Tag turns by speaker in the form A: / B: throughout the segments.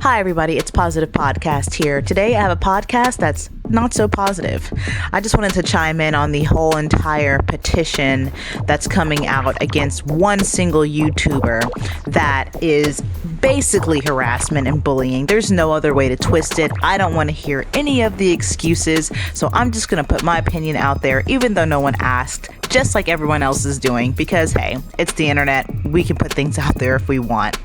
A: Hi, everybody. It's Positive Podcast here. Today, I have a podcast that's not so positive. I just wanted to chime in on the whole entire petition that's coming out against one single YouTuber that is basically harassment and bullying. There's no other way to twist it. I don't want to hear any of the excuses, so I'm just going to put my opinion out there, even though no one asked, just like everyone else is doing, because, hey, it's the internet. We can put things out there if we want.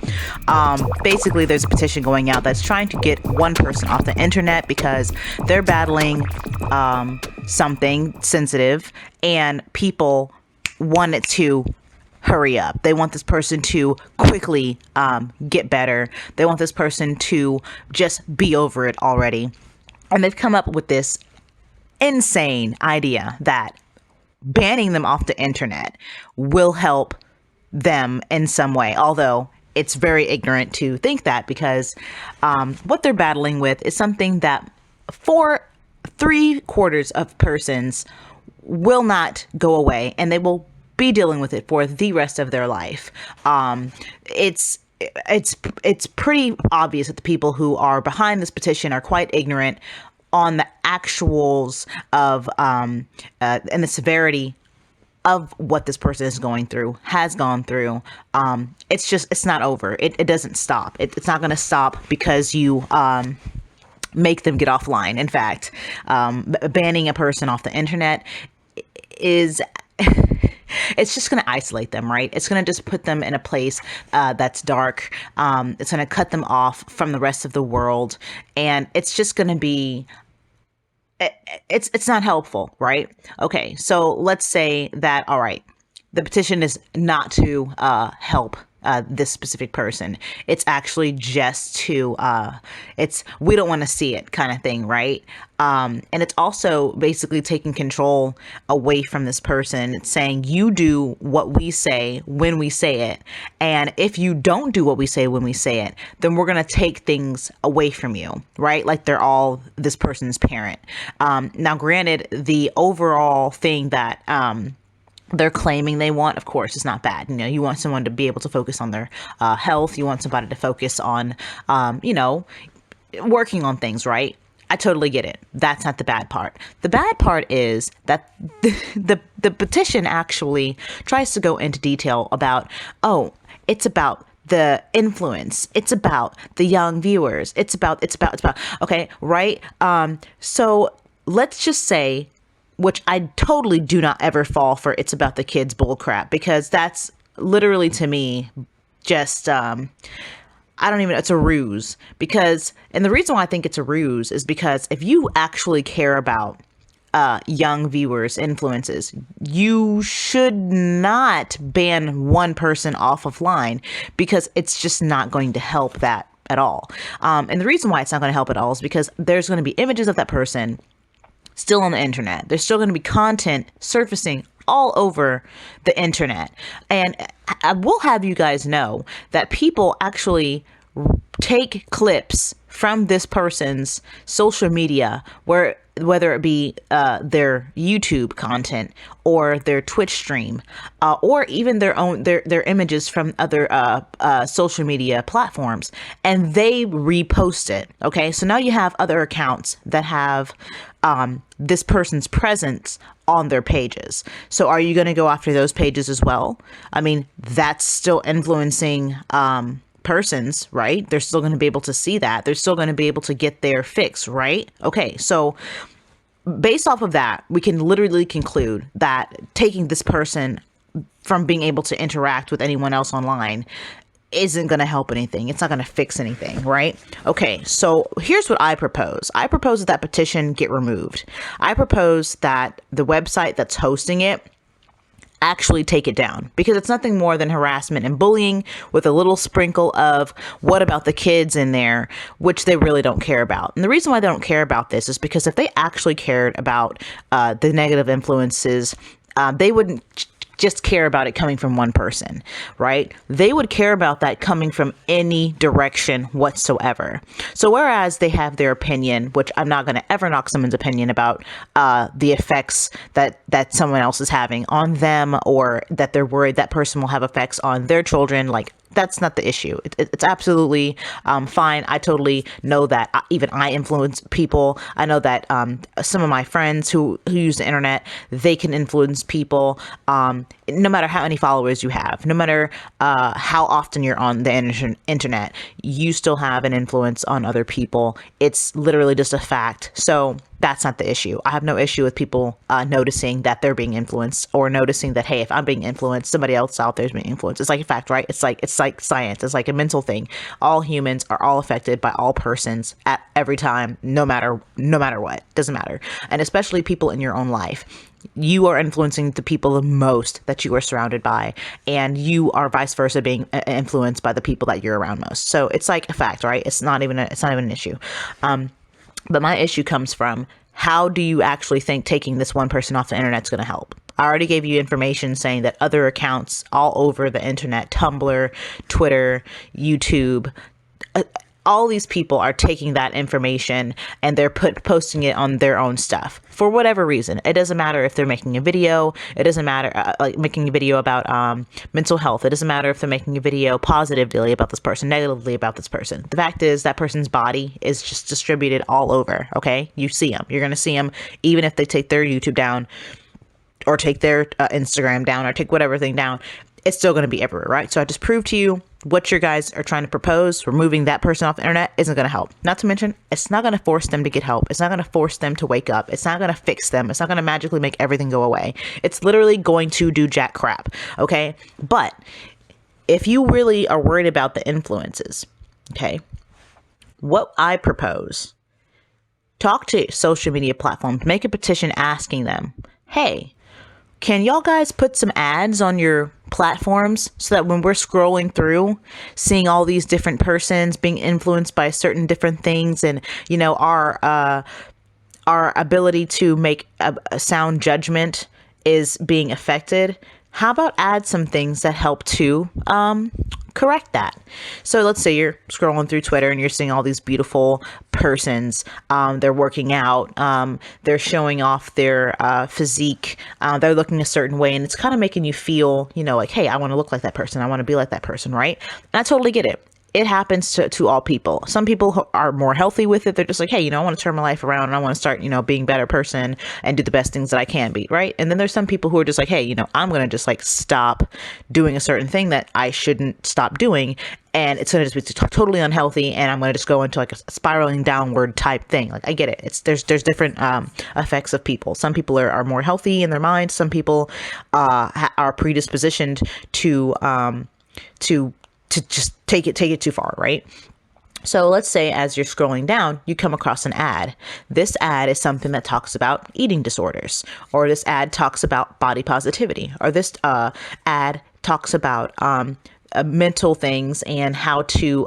A: Basically, there's a petition going out that's trying to get one person off the internet because they're battling something sensitive and people want it to hurry up. They want this person to quickly get better. They want this person to just be over it already. And they've come up with this insane idea that banning them off the internet will help them in some way, although it's very ignorant to think that, because what they're battling with is something that for 3/4 of persons will not go away, and they will be dealing with it for the rest of their life. It's pretty obvious that the people who are behind this petition are quite ignorant on the actuals of and the severity of what this person is going through, has gone through. It's not over. It doesn't stop. It's not going to stop because you make them get offline. In fact, banning a person off the internet is it's just going to isolate them, right? It's going to just put them in a place that's dark. It's going to cut them off from the rest of the world, and it's just going to be it's not helpful, right? Okay, so let's say that, all right, the petition is not to help this specific person. It's actually just to, we don't want to see it kind of thing, right? And it's also basically taking control away from this person. It's saying, you do what we say when we say it. And if you don't do what we say when we say it, then we're going to take things away from you, right? Like they're all this person's parent. Now, granted, the overall thing that, they're claiming they want, of course, it's not bad. You know, you want someone to be able to focus on their health. You want somebody to focus on, working on things, right? I totally get it. That's not the bad part. The bad part is that the petition actually tries to go into detail about, it's about the influence. It's about the young viewers. It's about, okay, right? So let's just say, which I totally do not ever fall for, it's about the kids bullcrap, because that's literally, to me, just, it's a ruse. And the reason why I think it's a ruse is because if you actually care about young viewers' influences, you should not ban one person off of line, because it's just not going to help that at all. And the reason why it's not going to help at all is because there's going to be images of that person still on the internet. There's still going to be content surfacing all over the internet. And I will have you guys know that people actually take clips from this person's social media, whether it be their YouTube content or their Twitch stream, or even their images from other social media platforms, and they repost it. Okay, so now you have other accounts that have this person's presence on their pages. So are you going to go after those pages as well? I mean, that's still influencing persons, right? They're still going to be able to see that. They're still going to be able to get their fix, right? Okay, so based off of that, we can literally conclude that taking this person from being able to interact with anyone else online isn't going to help anything. It's not going to fix anything, right? Okay, so here's what I propose. I propose that petition get removed. I propose that the website that's hosting it actually take it down, because it's nothing more than harassment and bullying with a little sprinkle of what about the kids in there, which they really don't care about. And the reason why they don't care about this is because if they actually cared about the negative influences, they wouldn't just care about it coming from one person, right? They would care about that coming from any direction whatsoever. So whereas they have their opinion, which I'm not going to ever knock someone's opinion about the effects that someone else is having on them, or that they're worried that person will have effects on their children, like That's not the issue. It's absolutely fine. I totally know that even I influence people. I know that some of my friends who use the internet, they can influence people. No matter how many followers you have, no matter how often you're on the internet, you still have an influence on other people. It's literally just a fact. So that's not the issue. I have no issue with people noticing that they're being influenced, or noticing that, hey, if I'm being influenced, somebody else out there is being influenced. It's like a fact, right? It's like science. It's like a mental thing. All humans are all affected by all persons at every time, no matter what. Doesn't matter. And especially people in your own life. You are influencing the people the most that you are surrounded by, and you are vice versa being influenced by the people that you're around most. So it's like a fact, right? It's not even an issue. But my issue comes from, how do you actually think taking this one person off the internet is going to help? I already gave you information saying that other accounts all over the internet, Tumblr, Twitter, YouTube, all these people are taking that information and they're posting it on their own stuff for whatever reason. It doesn't matter if they're making a video. It doesn't matter like making a video about mental health. It doesn't matter if they're making a video positively about this person, negatively about this person. The fact is that person's body is just distributed all over. Okay, you see them. You're gonna see them even if they take their YouTube down, or take their Instagram down, or take whatever thing down. It's still going to be everywhere, right? So I just proved to you what you guys are trying to propose. Removing that person off the internet isn't going to help. Not to mention, it's not going to force them to get help. It's not going to force them to wake up. It's not going to fix them. It's not going to magically make everything go away. It's literally going to do jack crap, okay? But if you really are worried about the influences, okay, what I propose, talk to social media platforms, make a petition asking them, hey, can y'all guys put some ads on your platforms so that when we're scrolling through, seeing all these different persons being influenced by certain different things, and, you know, our ability to make a sound judgment is being affected? How about add some things that help to correct that? So let's say you're scrolling through Twitter and you're seeing all these beautiful persons. They're working out. They're showing off their physique. They're looking a certain way, and it's kind of making you feel, you know, like, hey, I want to look like that person. I want to be like that person, right? And I totally get it. It happens to all people. Some people are more healthy with it. They're just like, hey, you know, I want to turn my life around and I want to start, you know, being a better person and do the best things that I can be, right? And then there's some people who are just like, hey, you know, I'm going to just like stop doing a certain thing that I shouldn't stop doing, and it's going to just be totally unhealthy, and I'm going to just go into like a spiraling downward type thing. Like, I get it. There's different effects of people. Some people are more healthy in their mind. Some people are predispositioned to just take it too far, right? So let's say as you're scrolling down, you come across an ad. This ad is something that talks about eating disorders, or this ad talks about body positivity, or this ad talks about mental things and how to,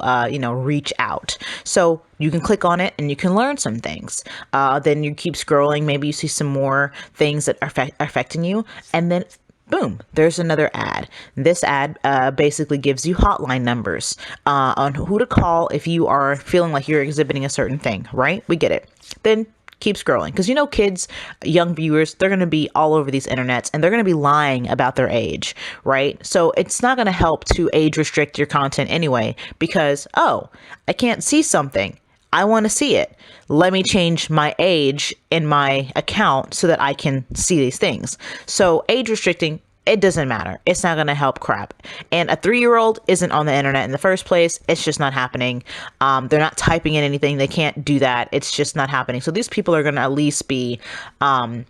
A: reach out. So you can click on it and you can learn some things. Then you keep scrolling. Maybe you see some more things that are affecting you. And then boom, there's another ad. This ad basically gives you hotline numbers on who to call if you are feeling like you're exhibiting a certain thing, right? We get it. Then keep scrolling, because you know, kids, young viewers, they're going to be all over these internets, and they're going to be lying about their age, right? So it's not going to help to age restrict your content anyway, because, oh, I can't see something. I want to see it. Let me change my age in my account so that I can see these things. So age restricting, it doesn't matter. It's not going to help crap. And a 3-year-old isn't on the internet in the first place. It's just not happening. They're not typing in anything. They can't do that. It's just not happening. So these people are going to at least be 9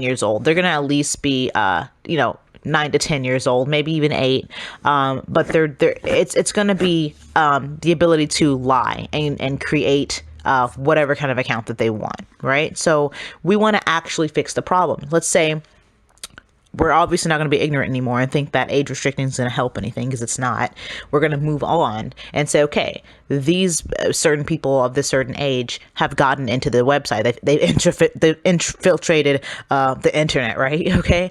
A: years old. They're going to at least be, 9 to 10 years old, maybe even 8. But it's going to be the ability to lie and create whatever kind of account that they want, right? So we want to actually fix the problem. Let's say we're obviously not going to be ignorant anymore and think that age restricting is going to help anything, because it's not. We're going to move on and say, okay, these certain people of this certain age have gotten into the website. They've infiltrated the internet, right? Okay.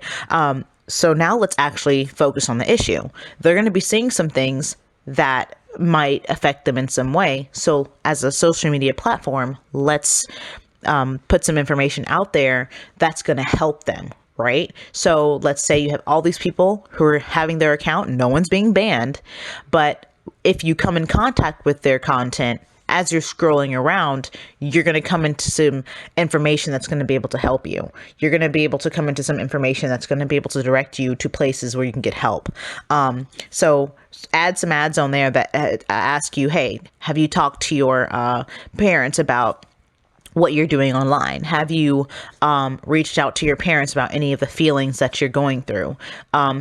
A: So now let's actually focus on the issue. They're going to be seeing some things that might affect them in some way. So as a social media platform, let's put some information out there that's going to help them, right? So let's say you have all these people who are having their account, no one's being banned, but if you come in contact with their content as you're scrolling around, you're going to come into some information that's going to be able to help you. You're going to be able to come into some information that's going to be able to direct you to places where you can get help. So add some ads on there that ask you, hey, have you talked to your parents about what you're doing online? Have you reached out to your parents about any of the feelings that you're going through?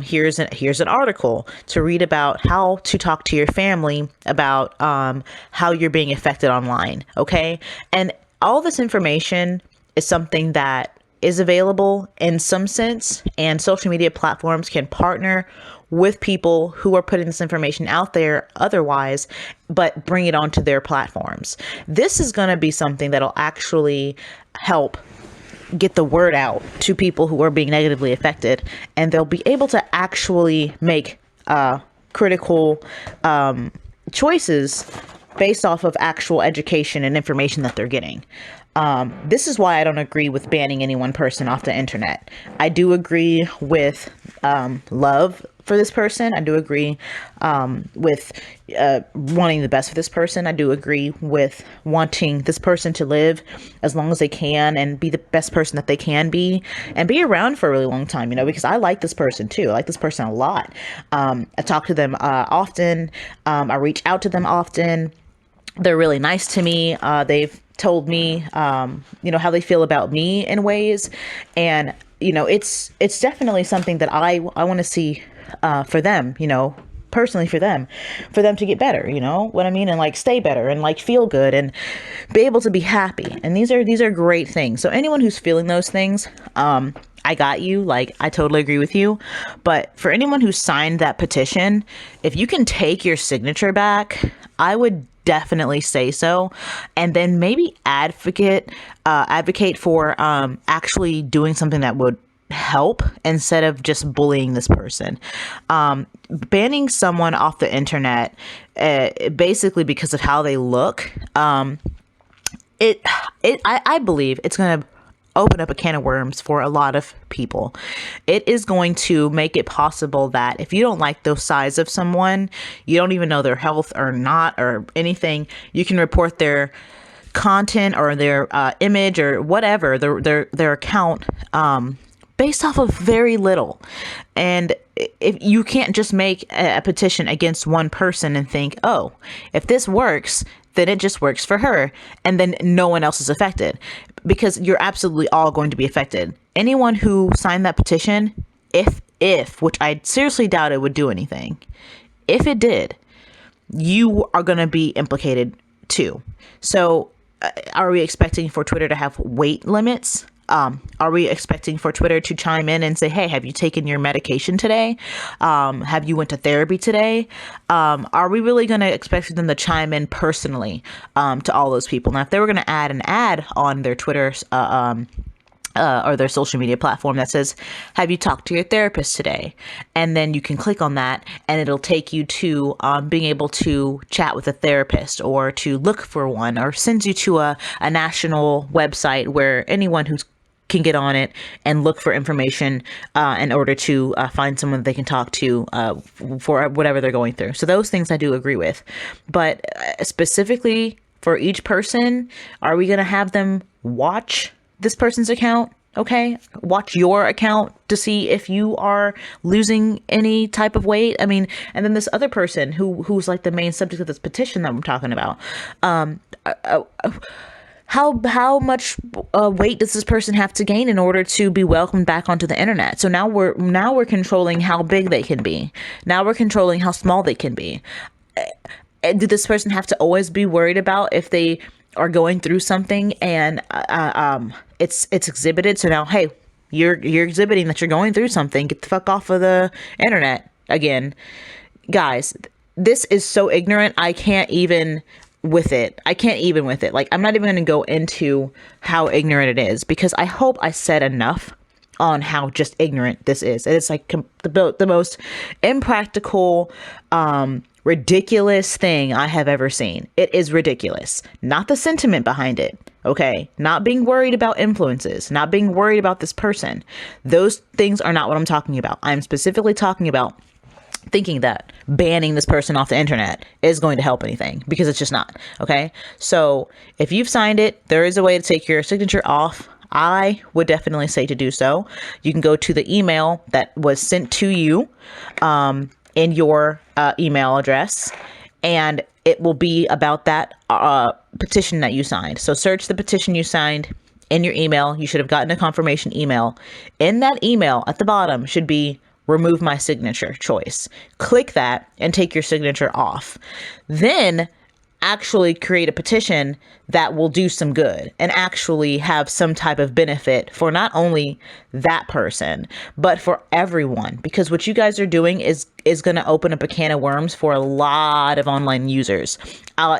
A: Here's an article to read about how to talk to your family about how you're being affected online. Okay. And all this information is something that is available in some sense, and social media platforms can partner with people who are putting this information out there otherwise, but bring it onto their platforms. This is going to be something that'll actually help get the word out to people who are being negatively affected, and they'll be able to actually make critical choices based off of actual education and information that they're getting. This is why I don't agree with banning any one person off the internet. I do agree with love for this person. I do agree with wanting the best for this person. I do agree with wanting this person to live as long as they can and be the best person that they can be and be around for a really long time, because I like this person too. I like this person a lot. I talk to them often. I reach out to them often. They're really nice to me. They've told me, how they feel about me in ways. And, it's definitely something that I want to see for them, personally for them to get better, what I mean? And like stay better and like feel good and be able to be happy. And these are great things. So anyone who's feeling those things, I got you. Like, I totally agree with you. But for anyone who signed that petition, if you can take your signature back, I would definitely say so. And then maybe advocate for actually doing something that would help instead of just bullying this person. Banning someone off the internet, basically because of how they look, I believe it's going to open up a can of worms for a lot of people. It is going to make it possible that if you don't like the size of someone, you don't even know their health or not or anything, you can report their content or their image or whatever, their account, based off of very little. And if you can't just make a petition against one person and think, oh, if this works, then it just works for her, and then no one else is affected, because you're absolutely all going to be affected. Anyone who signed that petition, if which I seriously doubt it would do anything, if it did, you are going to be implicated too. So are we expecting for Twitter to have weight limits? Are we expecting for Twitter to chime in and say, hey, have you taken your medication today? Have you went to therapy today? Are we really going to expect them to chime in personally to all those people? Now, if they were going to add an ad on their Twitter or their social media platform that says, have you talked to your therapist today? And then you can click on that and it'll take you to being able to chat with a therapist or to look for one, or sends you to a national website where anyone who can get on it and look for information in order to find someone that they can talk to for whatever they're going through. So those things I do agree with. But specifically for each person, are we going to have them watch this person's account? Okay, watch your account to see if you are losing any type of weight. I mean, and then this other person who's like the main subject of this petition that I'm talking about. How much weight does this person have to gain in order to be welcomed back onto the internet? So now we're controlling how big they can be. Now we're controlling how small they can be. Did this person have to always be worried about if they are going through something and it's exhibited? So now, hey, you're exhibiting that you're going through something. Get the fuck off of the internet again. Guys, this is so ignorant. I can't even with it. Like, I'm not even going to go into how ignorant it is, because I hope I said enough on how just ignorant this is. And it's like the most impractical ridiculous thing I have ever seen. It is ridiculous. Not the sentiment behind it. Okay. Not being worried about influences, not being worried about this person. Those things are not what I'm talking about. I'm specifically talking about thinking that banning this person off the internet is going to help anything, because it's just not. Okay. So if you've signed it, there is a way to take your signature off. I would definitely say to do so. You can go to the email that was sent to you, in your email address, and it will be about that petition that you signed. So search the petition you signed in your email. You should have gotten a confirmation email. In that email at the bottom should be remove my signature choice. Click that and take your signature off. Then actually create a petition that will do some good and actually have some type of benefit for not only that person, but for everyone. Because what you guys are doing is going to open up a can of worms for a lot of online users,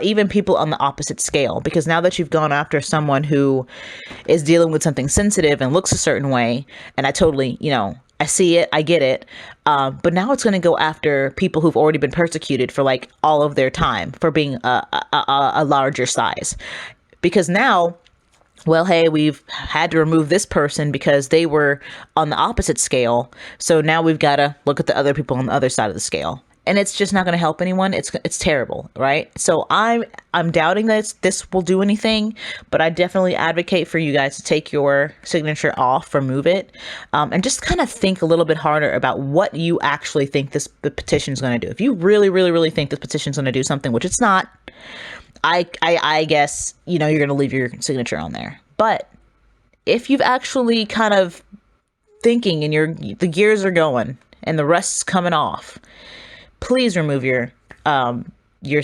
A: even people on the opposite scale. Because now that you've gone after someone who is dealing with something sensitive and looks a certain way, and I totally, I see it, I get it. But now it's going to go after people who've already been persecuted for like all of their time for being a larger size. Because now, well, hey, we've had to remove this person because they were on the opposite scale. So now we've got to look at the other people on the other side of the scale. And it's just not going to help anyone. It's terrible, right? So I'm doubting that this will do anything, but I definitely advocate for you guys to take your signature off, remove it, and just kind of think a little bit harder about what you actually think the petition is going to do. If you really, really, really think this petition is going to do something, which it's not, I guess, you're going to leave your signature on there. But if you've actually kind of thinking and the gears are going and the rest's coming off, please remove your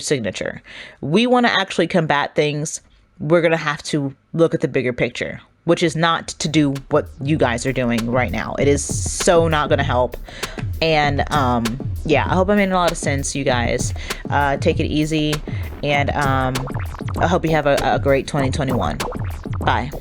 A: signature. We want to actually combat things. We're going to have to look at the bigger picture, which is not to do what you guys are doing right now. It is so not going to help. And yeah, I hope I made a lot of sense, you guys. Take it easy. And I hope you have a great 2021. Bye.